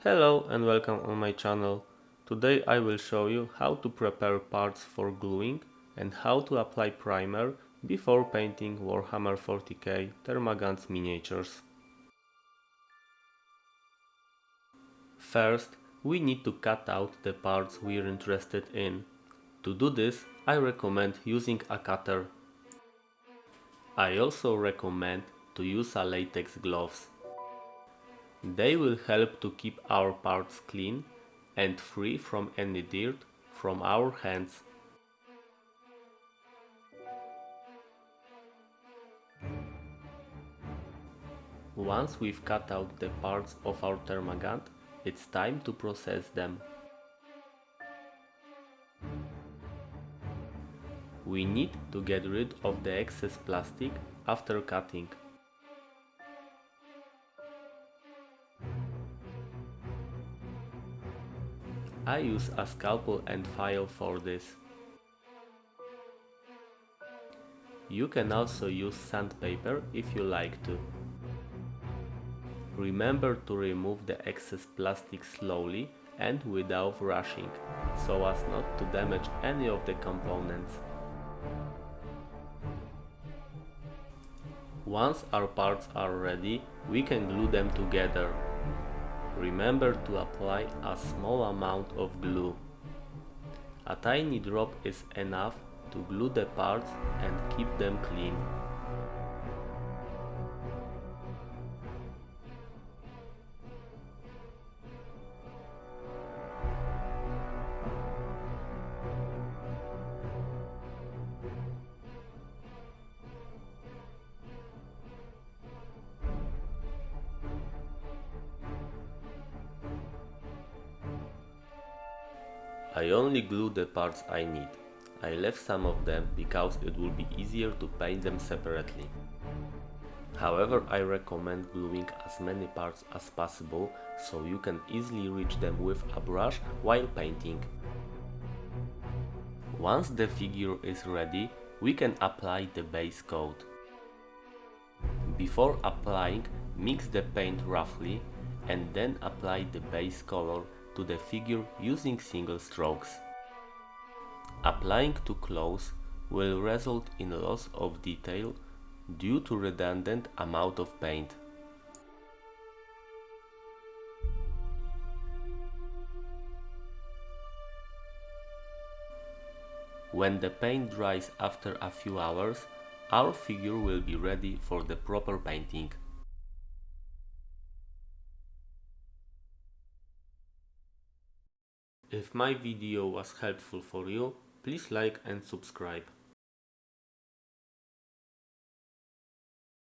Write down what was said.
Hello and welcome on my channel. Today I will show you how to prepare parts for gluing and how to apply primer before painting Warhammer 40k Termagants miniatures. First, we need to cut out the parts we're interested in. To do this, I recommend using a cutter. I also recommend to use a latex gloves. They will help to keep our parts clean and free from any dirt from our hands. Once we've cut out the parts of our Termagant, it's time to process them. We need to get rid of the excess plastic after cutting. I use a scalpel and file for this. You can also use sandpaper if you like to. Remember to remove the excess plastic slowly and without rushing, so as not to damage any of the components. Once our parts are ready, we can glue them together. Remember to apply a small amount of glue. A tiny drop is enough to glue the parts and keep them clean. I only glue the parts I need. I left some of them because it will be easier to paint them separately. However, I recommend gluing as many parts as possible so you can easily reach them with a brush while painting. Once the figure is ready, we can apply the base coat. Before applying, mix the paint roughly and then apply the base color to the figure using single strokes. Applying too close will result in loss of detail due to redundant amount of paint. When the paint dries after a few hours, our figure will be ready for the proper painting. If my video was helpful for you, please like and subscribe.